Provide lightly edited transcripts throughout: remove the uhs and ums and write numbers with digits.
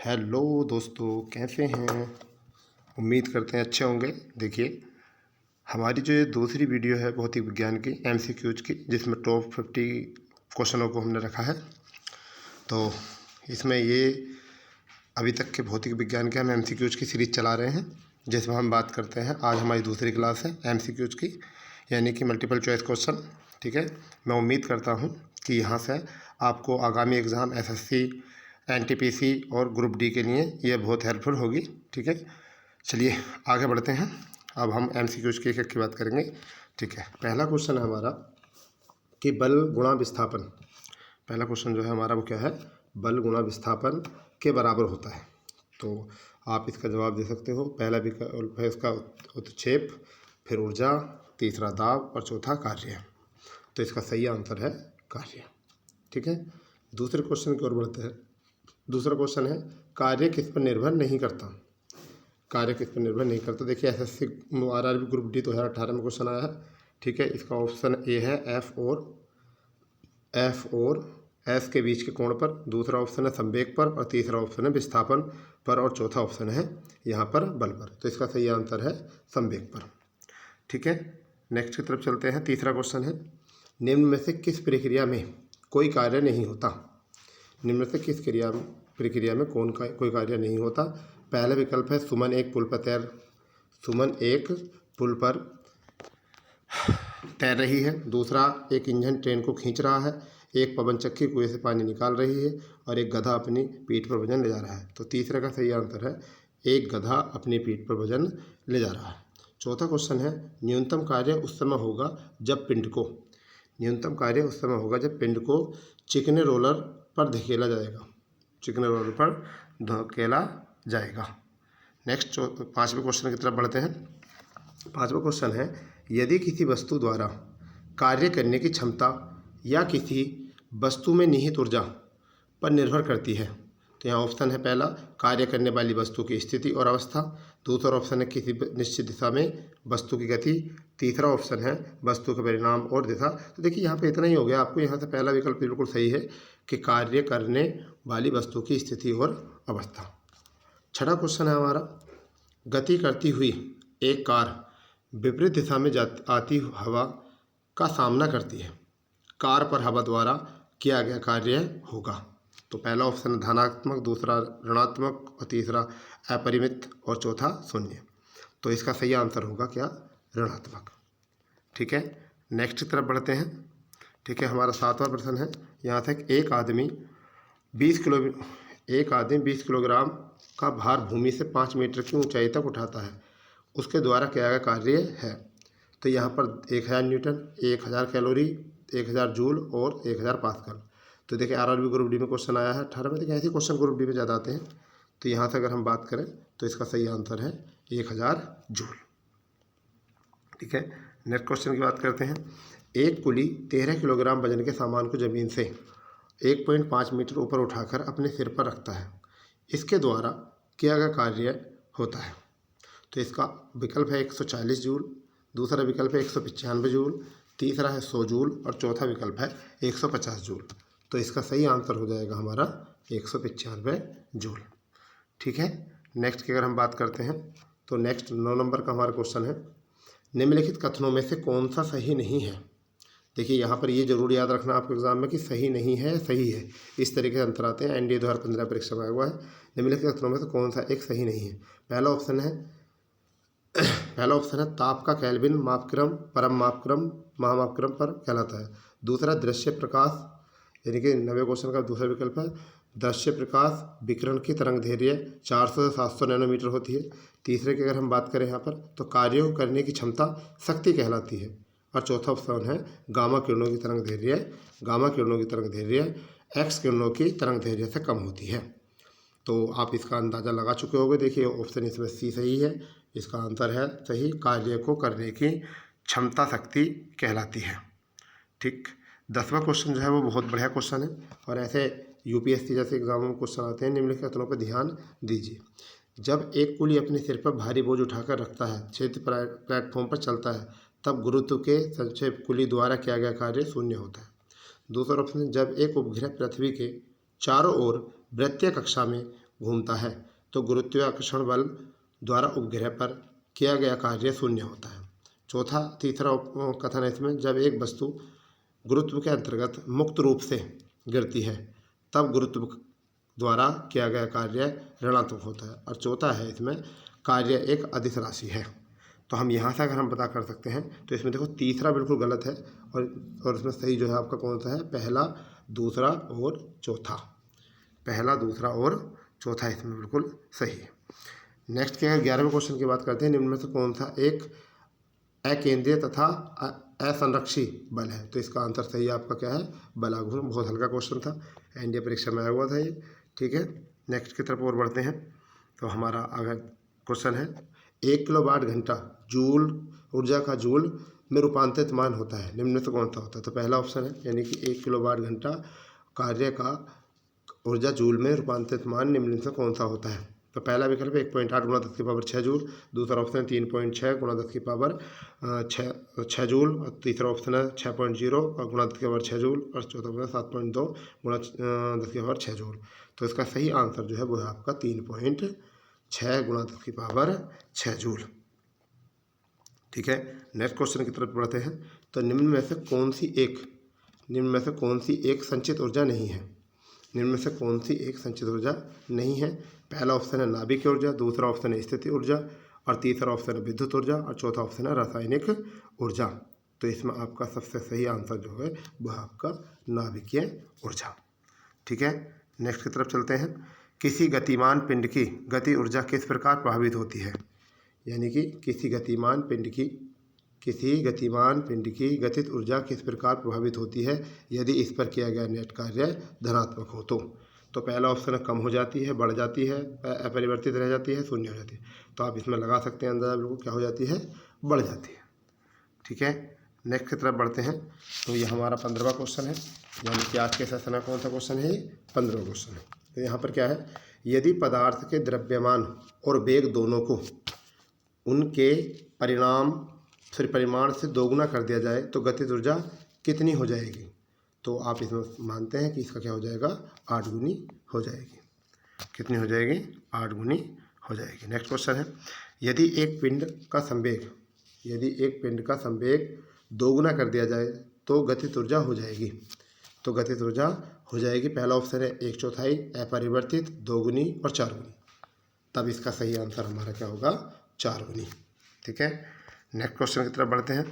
Hello दोस्तों, कैसे हैं। उम्मीद करते हैं अच्छे होंगे। देखिए, हमारी जो ये दूसरी वीडियो है भौतिक विज्ञान की एमसीक्यूज की, जिसमें टॉप 50 क्वेश्चनों को हमने रखा है। तो इसमें ये अभी तक के भौतिक विज्ञान के हम एमसीक्यूज की सीरीज चला रहे हैं, जिसमें हम बात करते हैं। आज हमारी दूसरी क्लास है एमसीक्यूज की, यानी कि मल्टीपल चॉइस क्वेश्चन। ठीक है, मैं उम्मीद करता हूँ कि यहाँ से आपको आगामी एग्ज़ाम एसएससी, एनटीपीसी और ग्रुप डी के लिए ये बहुत हेल्पफुल होगी। ठीक है, चलिए आगे बढ़ते हैं। अब हम एमसीक्यूज की एक बात करेंगे। ठीक है, पहला क्वेश्चन है हमारा कि बल गुणा विस्थापन। पहला क्वेश्चन जो है हमारा वो क्या है, बल गुणा विस्थापन के बराबर होता है। तो आप इसका जवाब दे सकते हो। पहला विकल्प है इसका उत्क्षेप, फिर ऊर्जा, तीसरा दाब और चौथा कार्य। तो इसका सही आंसर है कार्य। ठीक है, दूसरे क्वेश्चन की ओर बढ़ते हैं। दूसरा क्वेश्चन है कार्य किस पर निर्भर नहीं करता। कार्य किस पर निर्भर नहीं करता। देखिए, एसएससी आरआरबी ग्रुप डी 2018 में क्वेश्चन आया है। ठीक है, इसका ऑप्शन ए है एफ और एस के बीच के कोण पर, दूसरा ऑप्शन है संवेग पर, और तीसरा ऑप्शन है विस्थापन पर, और चौथा ऑप्शन है यहाँ पर बल पर। तो इसका सही आंसर है संवेग पर। ठीक है, नेक्स्ट की तरफ चलते हैं। तीसरा क्वेश्चन है निम्न में से किस प्रक्रिया में कोई कार्य नहीं होता। निम्न से किस प्रक्रिया में कोई कार्य नहीं होता। पहला विकल्प है सुमन एक पुल पर तैर रही है, दूसरा एक इंजन ट्रेन को खींच रहा है, एक पवन चक्की कुएं से पानी निकाल रही है, और एक गधा अपनी पीठ पर वजन ले जा रहा है। तो तीसरे का सही आंसर है एक गधा अपनी पीठ पर वजन ले जा रहा है। चौथा क्वेश्चन है न्यूनतम कार्य उस समय होगा जब पिंड को चिकने रोलर पर धकेला जाएगा। नेक्स्ट पांचवें क्वेश्चन की तरफ बढ़ते हैं। पांचवा क्वेश्चन है यदि किसी वस्तु द्वारा कार्य करने की क्षमता या किसी वस्तु में निहित ऊर्जा पर निर्भर करती है। तो यहाँ ऑप्शन है पहला कार्य करने वाली वस्तु की स्थिति और अवस्था, दूसरा ऑप्शन है किसी निश्चित दिशा में वस्तु की गति, तीसरा ऑप्शन है वस्तु के परिणाम और दिशा। तो देखिए यहाँ पे इतना ही हो गया आपको। यहाँ से पहला विकल्प बिल्कुल सही है कि कार्य करने वाली वस्तु की स्थिति और अवस्था। छठा क्वेश्चन है हमारा गति करती हुई एक कार विपरीत दिशा में आती हवा का सामना करती है, कार पर हवा द्वारा किया गया कार्य होगा। तो पहला ऑप्शन धनात्मक, दूसरा ऋणात्मक, और तीसरा अपरिमित, और चौथा शून्य। तो इसका सही आंसर होगा क्या, ऋणात्मक। ठीक है, नेक्स्ट की तरफ बढ़ते हैं। ठीक है, हमारा सातवां प्रश्न है यहाँ से एक आदमी 20 किलोग्राम का भार भूमि से 5 मीटर की ऊंचाई तक उठाता है, उसके द्वारा किया गया कार्य है। तो यहाँ पर 1000 न्यूटन, 1000 कैलोरी, 1000 जूल और 1000 पास्कल। तो देखिए आरआरबी ग्रुप डी में क्वेश्चन आया है 18 में। देखिए ऐसे क्वेश्चन ग्रुप डी में ज़्यादा आते हैं। तो यहाँ से अगर हम बात करें तो इसका सही आंसर है 1000 जूल। ठीक है, नेक्स्ट क्वेश्चन की बात करते हैं। एक कुली 13 किलोग्राम वजन के सामान को जमीन से 1.5 मीटर ऊपर उठाकर अपने सिर पर रखता है, इसके द्वारा किया गया कार्य होता है। तो इसका विकल्प है 140 जूल, दूसरा विकल्प है 195 जूल, तीसरा है 100 जूल, और चौथा विकल्प है 150 जूल। तो इसका सही आंसर हो जाएगा हमारा 195 जूल। ठीक है, नेक्स्ट की अगर हम बात करते हैं तो नेक्स्ट 9 नंबर का हमारा क्वेश्चन है निम्नलिखित कथनों में से कौन सा सही नहीं है। देखिए यहाँ पर ये जरूर याद रखना आपको एग्जाम में कि सही नहीं है, सही है, इस तरीके से अंतर आते हैं। एनडीए 2015 परीक्षा में आया हुआ है। निम्नलिखित कथनों में से कौन सा एक सही नहीं है। पहला ऑप्शन है ताप का केल्विन मापक्रम परम मापक्रम महामापक्रम पर कहलाता है। दूसरा दृश्य प्रकाश, यानी कि 90 क्वेश्चन का दूसरा विकल्प है दृश्य प्रकाश विकिरण की तरंग दैर्घ्य 400 से 700 नैनोमीटर होती है। तीसरे की अगर हम बात करें यहाँ पर तो कार्यों करने की क्षमता शक्ति कहलाती है। और चौथा ऑप्शन है गामा किरणों की तरंग दैर्घ्य एक्स किरणों की तरंग दैर्घ्य से कम होती है। तो आप इसका अंदाज़ा लगा चुके होंगे। देखिए ऑप्शन इसमें सी सही है, इसका आंसर है सही, कार्य को करने की क्षमता शक्ति कहलाती है। ठीक, 10वां क्वेश्चन जो है वो बहुत बढ़िया क्वेश्चन है, और ऐसे यूपीएससी जैसे एग्जामों में क्वेश्चन आते हैं। निम्नलिखित कथनों पर ध्यान दीजिए। जब एक कुली अपने सिर पर भारी बोझ उठाकर रखता है, क्षेत्र प्लेटफॉर्म पर चलता है, तब गुरुत्व के संक्षेप कुली द्वारा किया गया कार्य शून्य होता है। दूसरा ऑप्शन जब एक उपग्रह पृथ्वी के चारों ओर वृत्तीय कक्षा में घूमता है तो गुरुत्वाकर्षण बल द्वारा उपग्रह पर किया गया कार्य शून्य होता है। तीसरा कथन है इसमें, जब एक वस्तु गुरुत्व के अंतर्गत मुक्त रूप से गिरती है तब गुरुत्व द्वारा किया गया कार्य ऋणात्मक होता है। और चौथा है इसमें, कार्य एक अदिश राशि है। तो हम यहाँ से अगर हम पता कर सकते हैं तो इसमें देखो तीसरा बिल्कुल गलत है और इसमें सही जो है आपका कौन सा है, पहला, दूसरा और चौथा। पहला, दूसरा और चौथा इसमें बिल्कुल सही है। नेक्स्ट क्या है, 11वें क्वेश्चन की बात करते हैं। निम्न में से कौन सा एक अकेंद्रीय तथा असंरक्षी बल है? तो इसका आंसर सही आपका क्या है, बलाघूर्ण। बहुत हल्का क्वेश्चन था, एनडीए परीक्षा में आया हुआ था ये। ठीक है, नेक्स्ट की तरफ और बढ़ते हैं। तो हमारा अगला क्वेश्चन है, 1 किलोवाट घंटा जूल ऊर्जा का जूल में रूपांतरित मान होता है, निम्न में से कौन सा होता है? तो पहला ऑप्शन है, यानी कि 1 किलोवाट घंटा कार्य का ऊर्जा जूल में रूपांतरित मान निम्न में से कौन सा होता है? तो पहला विकल्प 1.8 गुणा 10 की पावर 6 जूल, दूसरा ऑप्शन 3.6 गुणा 10 की पावर 6 जूल, और तीसरा ऑप्शन है 6.0 और गुणा 10 की पावर 6 जूल, और चौथा ऑप्शन 7.2 गुणा 10 की पावर 6 जूल। तो इसका सही आंसर जो है वो है आपका 3.6 गुणा 10 की पावर 6 जूल। ठीक है, नेक्स्ट क्वेश्चन की तरफ बढ़ते हैं। तो निम्न में से कौन सी एक संचित ऊर्जा नहीं है? निम्न में से कौन सी एक संचित ऊर्जा नहीं है? पहला ऑप्शन है नाभिक ऊर्जा, दूसरा ऑप्शन है स्थिति ऊर्जा, और तीसरा ऑप्शन है विद्युत ऊर्जा, और चौथा ऑप्शन है रासायनिक ऊर्जा। तो इसमें आपका सबसे सही आंसर जो है वह आपका नाभिकीय ऊर्जा। ठीक है, नेक्स्ट की तरफ चलते हैं। किसी गतिमान पिंड की गति ऊर्जा किस प्रकार प्रभावित होती है? यानी कि किसी गतिमान पिंड की गतिज ऊर्जा किस प्रकार प्रभावित होती है यदि इस पर किया गया नेट कार्य धनात्मक हो? तो पहला ऑप्शन है कम हो जाती है, बढ़ जाती है, अपरिवर्तित रह जाती है, शून्य हो जाती है। तो आप इसमें लगा सकते हैं अंदाजा बिल्कुल, क्या हो जाती है, बढ़ जाती है। ठीक है, नेक्स्ट की तरफ बढ़ते हैं। तो ये हमारा 15वां क्वेश्चन है, यानी कि आज के सेशन में कौन सा क्वेश्चन है, 15वां क्वेश्चन है। तो यहाँ पर क्या है, यदि पदार्थ के द्रव्यमान और वेग दोनों को उनके परिमाण से दोगुना कर दिया जाए तो गतिज ऊर्जा कितनी हो जाएगी? तो आप इसमें मानते हैं कि इसका क्या हो जाएगा, 8 गुनी हो जाएगी। कितनी हो जाएगी, 8 गुनी हो जाएगी। नेक्स्ट क्वेश्चन है, यदि एक पिंड का संवेग दोगुना कर दिया जाए तो गतिज ऊर्जा हो जाएगी। तो गतिज ऊर्जा हो जाएगी, पहला ऑप्शन है 1/4, अपरिवर्तित, 2 गुनी और 4 गुनी। तब इसका सही आंसर हमारा क्या होगा, 4 गुनी। ठीक है, नेक्स्ट क्वेश्चन की तरफ बढ़ते हैं।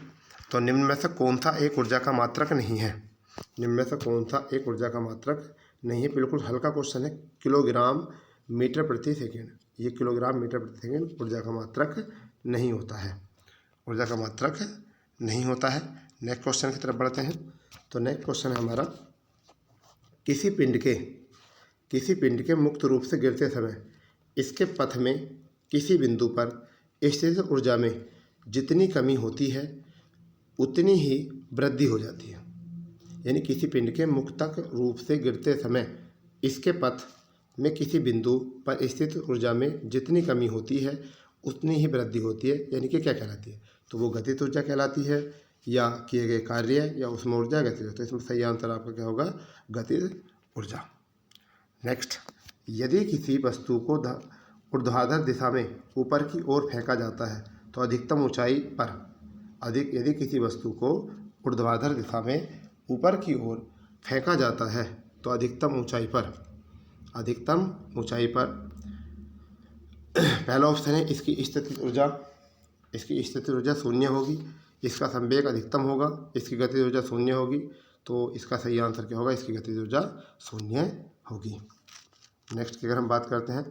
तो निम्न में से कौन सा एक ऊर्जा का मात्रक नहीं है? निम्न में से कौन सा एक ऊर्जा का मात्रक नहीं है? बिल्कुल हल्का क्वेश्चन है, किलोग्राम मीटर प्रति सेकेंड। ये किलोग्राम मीटर प्रति सेकेंड ऊर्जा का मात्रक नहीं होता है, ऊर्जा का मात्रक नहीं होता है। नेक्स्ट क्वेश्चन की तरफ बढ़ते हैं। तो नेक्स्ट क्वेश्चन है हमारा, किसी पिंड के मुक्त रूप से गिरते समय इसके पथ में किसी बिंदु पर स्थित ऊर्जा में जितनी कमी होती है उतनी ही वृद्धि हो जाती है। यानी किसी पिंड के मुक्त रूप से गिरते समय इसके पथ में किसी बिंदु पर स्थित ऊर्जा में जितनी कमी होती है उतनी ही वृद्धि होती है, यानी कि क्या कहलाती है? तो वो गतिज ऊर्जा कहलाती है, या किए गए कार्य, या उसमें ऊर्जा गतिज। तो इसमें सही आंसर आपका क्या होगा, गतिज ूर्जा। नेक्स्ट, यदि किसी वस्तु को ऊर्ध्वाधर दिशा में ऊपर की ओर फेंका जाता है तो अधिकतम ऊंचाई पर यदि किसी वस्तु को ऊर्ध्वाधर दिशा में ऊपर की ओर फेंका जाता है तो अधिकतम ऊंचाई पर पहला ऑप्शन है इसकी स्थितिज ऊर्जा शून्य होगी, इसका संवेग अधिकतम होगा, इसकी गतिज ऊर्जा शून्य होगी। तो इसका सही आंसर क्या होगा, इसकी गतिज ऊर्जा शून्य होगी। नेक्स्ट की अगर हम बात करते हैं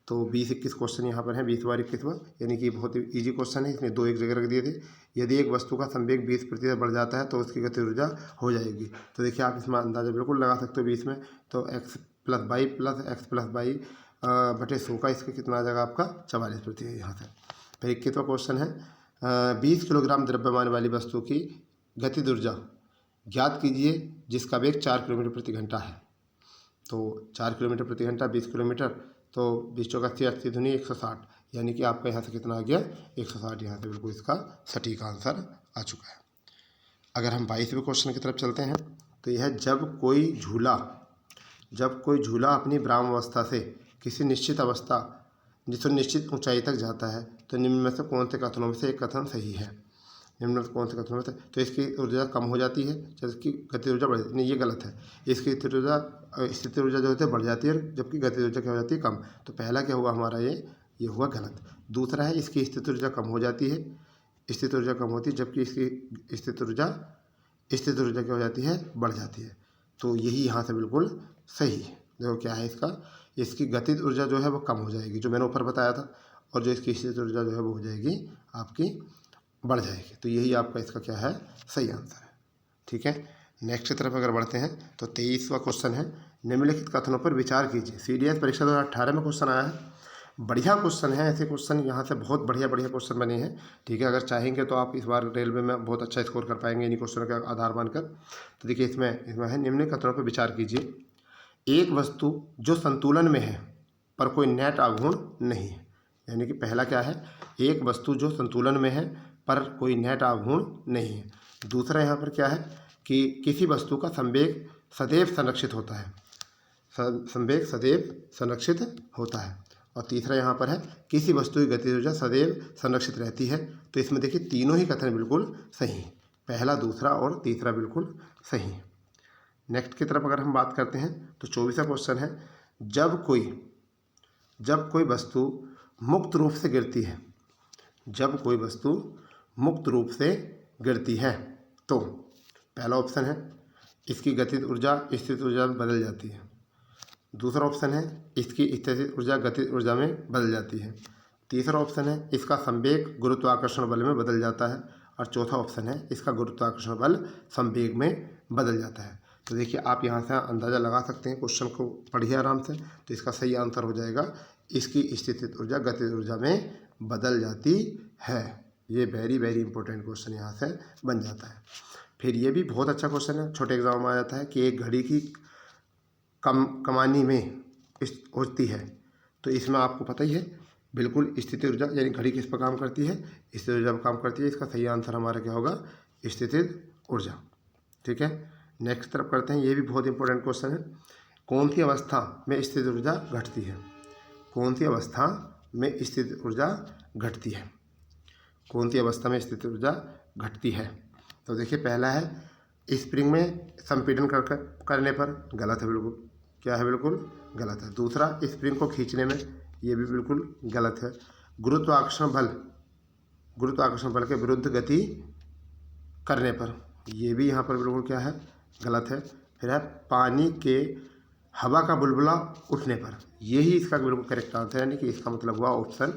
तो 20-21 क्वेश्चन यहाँ पर है, 20 बार 21वां, यानी कि बहुत ही ईजी क्वेश्चन है। इसमें 2 एक जगह रख दिए थे। यदि एक वस्तु का संवेग 20% बढ़ जाता है तो उसकी गतिज ऊर्जा हो जाएगी। तो देखिए आप इसमें अंदाजा बिल्कुल लगा सकते हो 20 में। तो x + y + x + y बटे 100 का इसका कितना आ जाएगा आपका 44% यहाँ से। फिर 21वां क्वेश्चन है, 20 किलोग्राम द्रव्यमान वाली वस्तु की गतिज ऊर्जा ज्ञात कीजिए जिसका वेग 4 किलोमीटर प्रति घंटा है। तो 4 किलोमीटर प्रति घंटा 20 किलोमीटर, तो 20 चौका 80 दूनी 160, यानी कि आपका यहाँ से कितना आ गया 160। यहाँ से बिल्कुल इसका सटीक आंसर आ चुका है। अगर हम 22वें क्वेश्चन की तरफ चलते हैं तो यह जब कोई झूला अपनी विरामावस्था से किसी निश्चित अवस्था जिस निश्चित ऊंचाई तक जाता है तो निम्न में से कौन से कथनों में से एक कथन सही है। निम्न में से कौन से कथनों में से, तो इसकी ऊर्जा कम हो जाती है जबकि गतिज ऊर्जा बढ़ जाती है। नहीं, ये गलत है। इसकी स्थिर ऊर्जा जो होती है बढ़ जाती है जबकि गतिज ऊर्जा क्या हो जाती है, कम। तो पहला क्या हुआ हमारा, ये हुआ गलत। दूसरा है इसकी स्थिर ऊर्जा कम हो जाती है, स्थिर ऊर्जा कम होती है जबकि इसकी स्थिर ऊर्जा क्या हो जाती है, बढ़ जाती है। तो यही यहाँ से बिल्कुल सही है। देखो क्या है इसका, इसकी गतिज ऊर्जा जो है वो कम हो जाएगी जो मैंने ऊपर बताया था, और जो इसकी स्थिर ऊर्जा जो है वो हो जाएगी आपकी बढ़ जाएगी। तो यही आपका इसका क्या है, सही आंसर है। ठीक है, नेक्स्ट की तरफ अगर बढ़ते हैं तो 23वां क्वेश्चन है, निम्नलिखित कथनों पर विचार कीजिए। CDS परीक्षा 2018 में क्वेश्चन आया है। बढ़िया क्वेश्चन है, ऐसे क्वेश्चन यहाँ से बहुत बढ़िया क्वेश्चन बने हैं। ठीक है, अगर चाहेंगे तो आप इस बार रेलवे में बहुत अच्छा स्कोर कर पाएंगे इन्हीं क्वेश्चनों का आधार मानकर। तो देखिए इसमें है, निम्नलिखित कथनों पर विचार कीजिए। एक वस्तु जो संतुलन में है पर कोई नेट आघूर्ण नहीं है। यानी कि पहला क्या है, एक वस्तु जो संतुलन में है पर कोई नेट आघूर्ण नहीं है। दूसरा यहाँ पर क्या है कि किसी वस्तु का संवेग सदैव संरक्षित होता है, संवेग सदैव संरक्षित होता है। और तीसरा यहाँ पर है किसी वस्तु की गतिज ऊर्जा सदैव संरक्षित रहती है। तो इसमें देखिए तीनों ही कथन बिल्कुल सही हैं, पहला, दूसरा और तीसरा बिल्कुल सही है। नेक्स्ट की तरफ अगर हम बात करते हैं तो 24वां क्वेश्चन है, जब कोई वस्तु मुक्त रूप से गिरती है, जब कोई वस्तु मुक्त रूप से गिरती है तो पहला ऑप्शन है इसकी गतिज ऊर्जा स्थिर ऊर्जा में बदल जाती है। दूसरा ऑप्शन है इसकी स्थिर ऊर्जा गतिज ऊर्जा में बदल जाती है। तीसरा ऑप्शन है इसका संवेग गुरुत्वाकर्षण बल में बदल जाता है। और चौथा ऑप्शन है इसका गुरुत्वाकर्षण बल संवेग में बदल जाता है। तो देखिए आप यहाँ से अंदाज़ा लगा सकते हैं, क्वेश्चन को पढ़िए आराम से। तो इसका सही आंसर हो जाएगा इसकी स्थिर ऊर्जा गतिज ऊर्जा में बदल जाती है। ये वेरी इंपॉर्टेंट क्वेश्चन यहाँ से बन जाता है। फिर ये भी बहुत अच्छा क्वेश्चन है, छोटे एग्जाम में आ जाता है कि एक घड़ी की कमानी में होती है। तो इसमें आपको पता ही है बिल्कुल स्थिर ऊर्जा, यानी घड़ी किस पर काम करती है, स्थिर ऊर्जा पर काम करती है। इसका सही आंसर हमारा क्या होगा, स्थिर ऊर्जा। ठीक है, नेक्स्ट तरफ करते हैं, ये भी बहुत इंपॉर्टेंट क्वेश्चन है। कौन सी अवस्था में स्थिर ऊर्जा घटती है, कौन सी अवस्था में स्थिर ऊर्जा घटती है, कौन सी अवस्था में स्थिर ऊर्जा घटती है। तो देखिए पहला है स्प्रिंग में संपीड़न करने पर, गलत है बिल्कुल, क्या है, बिल्कुल गलत है। दूसरा स्प्रिंग को खींचने में, ये भी बिल्कुल गलत है। गुरुत्वाकर्षण बल के विरुद्ध गति करने पर, ये भी यहाँ पर बिल्कुल क्या है, गलत है। फिर है पानी के हवा का बुलबुला उठने पर, यही इसका बिल्कुल करेक्ट आंसर है। यानी कि इसका मतलब हुआ ऑप्शन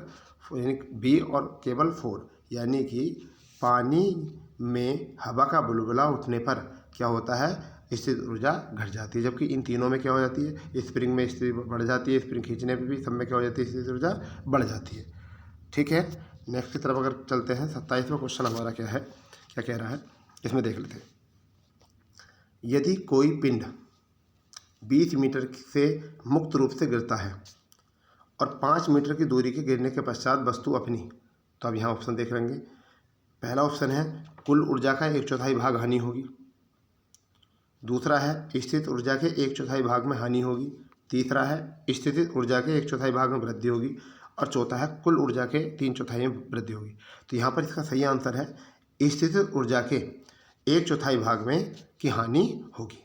यानी बी और केवल 4, यानी कि पानी में हवा का बुलबुला उठने पर क्या होता है, स्थिर ऊर्जा घट जाती है। जबकि इन तीनों में क्या हो जाती है, स्प्रिंग में स्थिर बढ़ जाती है, स्प्रिंग खींचने पर भी सब में क्या हो जाती है, स्थिर ऊर्जा बढ़ जाती है। ठीक है, नेक्स्ट की तरफ अगर चलते हैं, 27वां क्वेश्चन हमारा क्या है, क्या कह रहा है, इसमें देख लेते हैं। यदि कोई पिंड 20 मीटर से मुक्त रूप से गिरता है और 5 मीटर की दूरी के गिरने के पश्चात वस्तु अपनी, तो अब यहाँ ऑप्शन देख लेंगे। पहला ऑप्शन है कुल ऊर्जा का 1/4 भाग हानि होगी। दूसरा है स्थित ऊर्जा के 1/4 भाग में हानि होगी। तीसरा है स्थितिज ऊर्जा के 1/4 भाग में वृद्धि होगी। और चौथा है कुल ऊर्जा के 3/4 में वृद्धि होगी। तो यहाँ पर इसका सही आंसर है स्थितिज ऊर्जा के 1/4 भाग में की हानि होगी।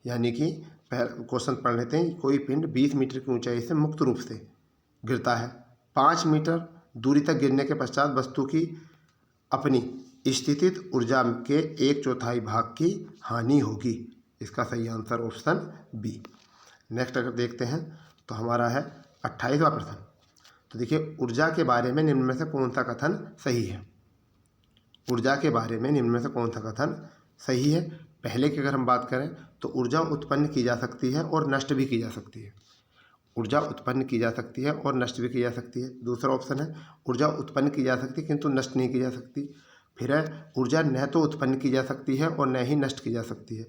यानी कि क्वेश्चन पढ़ लेते हैं, कोई पिंड 20 मीटर की ऊंचाई से मुक्त रूप से गिरता है, 5 मीटर दूरी तक गिरने के पश्चात वस्तु की अपनी स्थितिज ऊर्जा के 1/4 भाग की हानि होगी। इसका सही आंसर ऑप्शन बी। नेक्स्ट अगर देखते हैं तो हमारा है 28वां प्रश्न। तो देखिए ऊर्जा के बारे में निम्न में से कौन सा कथन सही है, ऊर्जा के बारे में निम्न में से कौन सा कथन सही है। पहले की अगर हम बात करें तो ऊर्जा उत्पन्न की जा सकती है और नष्ट भी की जा सकती है, ऊर्जा उत्पन्न की जा सकती है और नष्ट भी की जा सकती है। दूसरा ऑप्शन है ऊर्जा उत्पन्न की जा सकती है किंतु नष्ट नहीं की जा सकती। फिर है ऊर्जा न तो उत्पन्न की जा सकती है और न ही नष्ट की जा सकती है,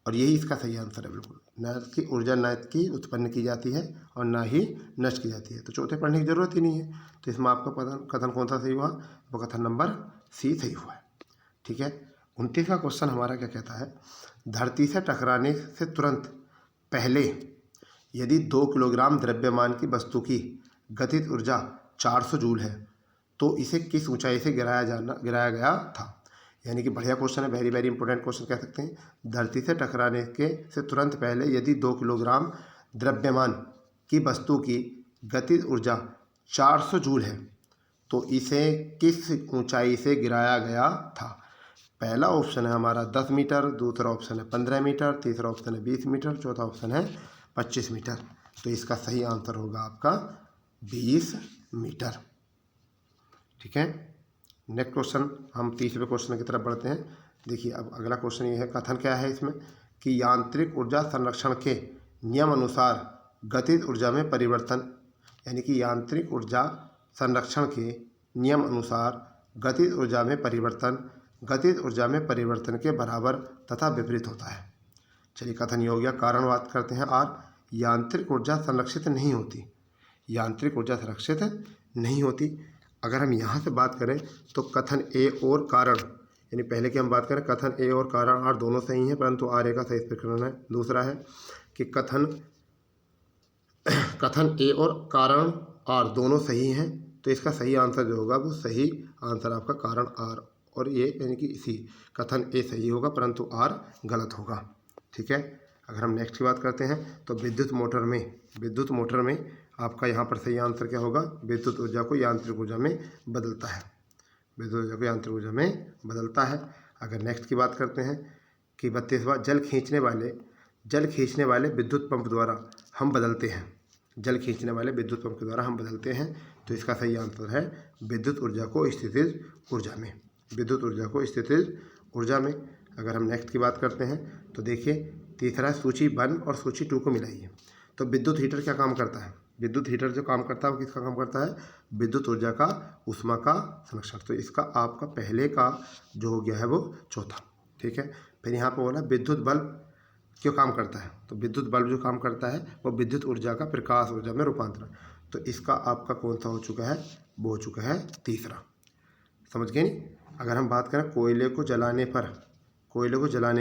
और यही इसका सही आंसर है बिल्कुल। न की ऊर्जा न की उत्पन्न की जाती है और ना ही नष्ट की जाती है, तो चौथे पढ़ने की जरूरत ही नहीं है। तो इसमें आपका कथन कौन सा सही हुआ, वो कथन नंबर सी सही हुआ है। ठीक है, 29वां क्वेश्चन हमारा क्या कहता है, धरती से टकराने से तुरंत पहले यदि 2 किलोग्राम द्रव्यमान की वस्तु की गतिज ऊर्जा 400 जूल है तो इसे किस ऊंचाई से गिराया गया था। यानी कि बढ़िया क्वेश्चन है, वेरी वेरी इंपॉर्टेंट क्वेश्चन कह सकते हैं। धरती से टकराने के से तुरंत पहले यदि 2 किलोग्राम द्रव्यमान की वस्तु की गतिज ऊर्जा 400 जूल है तो इसे किस ऊंचाई से गिराया गया था। पहला ऑप्शन है हमारा 10 मीटर, दूसरा ऑप्शन है 15 मीटर, तीसरा ऑप्शन है 20 मीटर, चौथा ऑप्शन है 25 मीटर। तो इसका सही आंसर होगा आपका 20 मीटर। ठीक है, नेक्स्ट क्वेश्चन हम तीसरे क्वेश्चन की तरफ बढ़ते हैं। देखिए अब अगला क्वेश्चन ये है, कथन क्या है इसमें कि यांत्रिक ऊर्जा संरक्षण के नियम अनुसार गतिज ऊर्जा में परिवर्तन, यानी कि यांत्रिक ऊर्जा संरक्षण के नियम अनुसार गतिज ऊर्जा में परिवर्तन गतिज ऊर्जा में परिवर्तन के बराबर तथा विपरीत होता है। चलिए कथन ये हो गया। कारण बात करते हैं आर, यांत्रिक ऊर्जा संरक्षित नहीं होती, यांत्रिक ऊर्जा संरक्षित नहीं होती। अगर हम यहाँ से बात करें तो कथन ए और कारण, यानी पहले की हम बात करें कथन ए और कारण आर दोनों सही हैं, परंतु आर ए का सही स्पष्टीकरण है। दूसरा है कि कथन ए और कारण आर दोनों सही हैं, तो इसका सही आंसर जो होगा वो सही आंसर आपका कारण आर और ए, यानी कि इसी कथन ए सही होगा परंतु आर गलत होगा। ठीक है, अगर हम नेक्स्ट की बात करते हैं तो विद्युत मोटर में आपका यहाँ पर सही आंसर क्या होगा, विद्युत ऊर्जा को यांत्रिक ऊर्जा में बदलता है, विद्युत ऊर्जा को यांत्रिक ऊर्जा में बदलता है। अगर नेक्स्ट की बात करते हैं कि 32वां, जल खींचने वाले विद्युत पंप द्वारा हम बदलते हैं, जल खींचने वाले विद्युत पंप के द्वारा हम बदलते हैं। तो इसका सही आंसर है विद्युत ऊर्जा को स्थितिज ऊर्जा में, विद्युत ऊर्जा को स्थितिज ऊर्जा में। अगर हम नेक्स्ट की बात करते हैं तो देखिए तीसरा सूची 1 और सूची 2 को मिलाइए। तो विद्युत हीटर क्या काम करता है, विद्युत हीटर जो काम करता है वो किसका काम करता है, विद्युत ऊर्जा का ऊष्मा का संरक्षण। तो इसका आपका पहले का जो हो गया है वो चौथा। ठीक है, फिर यहाँ पर बोला विद्युत बल्ब क्यों काम करता है, तो विद्युत बल्ब जो काम करता है वो विद्युत ऊर्जा का प्रकाश ऊर्जा में रूपांतरण। तो इसका आपका कौन सा हो चुका है, वो हो चुका है तीसरा। समझ गए नहीं। अगर हम बात करें कोयले को जलाने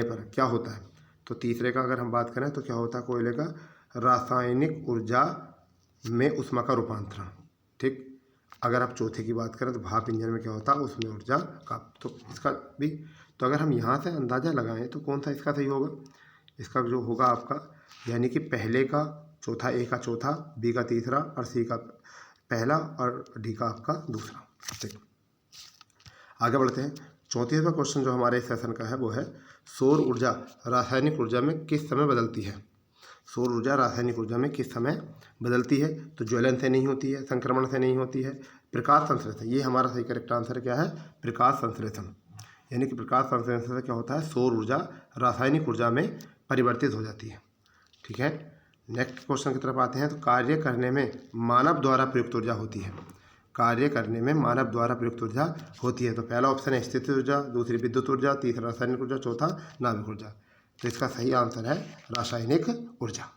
पर क्या होता है, तो तीसरे का अगर हम बात करें तो क्या होता है, कोयले का रासायनिक ऊर्जा में ऊष्मा का रूपांतरण। ठीक, अगर आप चौथे की बात करें तो भाप इंजन में क्या होता है, उसमें ऊर्जा का। तो इसका भी, तो अगर हम यहाँ से अंदाज़ा लगाएं तो कौन सा इसका सही होगा, इसका जो होगा आपका यानी कि पहले का चौथा, ए का चौथा, बी का तीसरा और सी का पहला और डी का आपका दूसरा। ठीक, आगे बढ़ते हैं। 34वां क्वेश्चन जो हमारे सेशन का है वो है सौर ऊर्जा रासायनिक ऊर्जा में किस समय बदलती है। सौर ऊर्जा रासायनिक ऊर्जा में किस समय बदलती है, तो ज्वलन से नहीं होती है, संक्रमण से नहीं होती है, प्रकाश संश्लेषण। ये हमारा सही करेक्ट आंसर क्या है, प्रकाश संश्लेषण। यानी कि प्रकाश संश्लेषण से क्या होता है, सौर ऊर्जा रासायनिक ऊर्जा में परिवर्तित हो जाती है। ठीक है, नेक्स्ट क्वेश्चन की तरफ आते हैं। तो कार्य करने में मानव द्वारा प्रयुक्त ऊर्जा होती है, कार्य करने में मानव द्वारा प्रयुक्त ऊर्जा होती है। तो पहला ऑप्शन है स्थितिज ऊर्जा, दूसरी विद्युत ऊर्जा, तीसरा रासायनिक ऊर्जा, चौथा नाभिक ऊर्जा। तो इसका सही आंसर है रासायनिक ऊर्जा।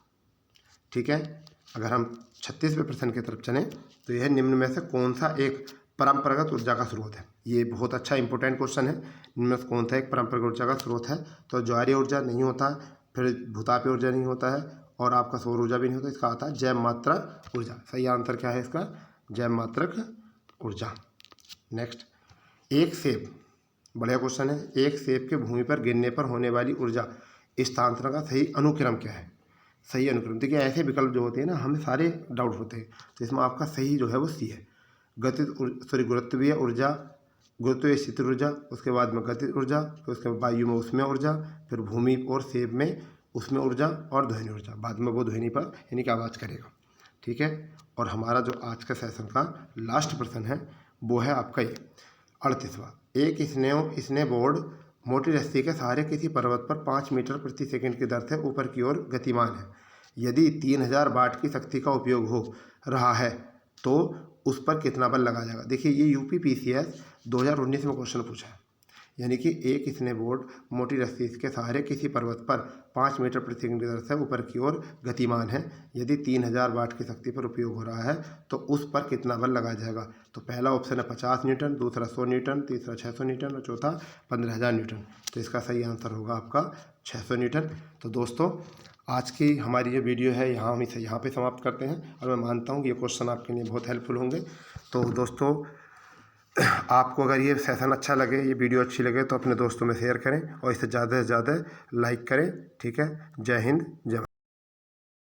ठीक है, अगर हम 36वें प्रश्न की तरफ चलें तो यह निम्न में से कौन सा एक परंपरागत ऊर्जा का स्रोत है। ये बहुत अच्छा इंपॉर्टेंट क्वेश्चन है। निम्न में से कौन सा एक परंपरागत ऊर्जा का स्रोत है, तो ज्वारीय ऊर्जा नहीं होता, फिर भूतापीय ऊर्जा नहीं होता है और आपका सौर ऊर्जा भी नहीं होता। इसका आता है जैव मात्रक ऊर्जा। सही आंसर क्या है इसका, जैव मात्रक ऊर्जा। नेक्स्ट, एक सेब, बढ़िया क्वेश्चन है। एक सेब के भूमि पर गिरने पर होने वाली ऊर्जा स्थानांतरण का सही अनुक्रम क्या है। सही अनुक्रम, देखिए ऐसे विकल्प जो होते हैं ना हमें सारे डाउट होते हैं, तो इसमें आपका सही जो है वो सी है। गुरुत्वीय ऊर्जा, गुरुत्वीय स्थिति ऊर्जा, उसके बाद में गतिज ऊर्जा, फिर उसके बाद वायु में उसमें ऊर्जा, फिर भूमि और सेब में उसमें ऊर्जा और ध्वनि ऊर्जा। बाद में वो ध्वनि पर यानी कि आवाज़ करेगा। ठीक है, और हमारा जो आज का सेशन का लास्ट प्रश्न है वो है आपका ये 38वां। एक स्नो बोर्ड मोटी रस्सी के सहारे किसी पर्वत पर 5 मीटर प्रति सेकंड की दर से ऊपर की ओर गतिमान है। यदि 3000 वाट की शक्ति का उपयोग हो रहा है तो उस पर कितना बल लगाया जाएगा। देखिए ये यूपीपीसीएस 2019 में क्वेश्चन पूछा है। यानी कि एक स्नो बोर्ड मोटी रस्सी के सहारे किसी पर्वत पर 5 मीटर प्रति सेकंड की दर से ऊपर की ओर गतिमान है। यदि 3000 वाट की शक्ति पर उपयोग हो रहा है तो उस पर कितना बल लगाया जाएगा। तो पहला ऑप्शन है 50 न्यूटन, दूसरा 100 न्यूटन, तीसरा 600 न्यूटन और चौथा 15000 न्यूटन। तो इसका सही आंसर होगा आपका 600 न्यूटन। तो दोस्तों आज की हमारी जो वीडियो है हम इसे यहाँ पे समाप्त करते हैं और मैं मानता हूँ कि ये क्वेश्चन आपके लिए बहुत हेल्पफुल होंगे। तो दोस्तों, आपको अगर ये सेशन अच्छा लगे, ये वीडियो अच्छी लगे तो अपने दोस्तों में शेयर करें और इसे ज़्यादा से ज़्यादा लाइक करें। ठीक है। जय हिंद, जय भारत।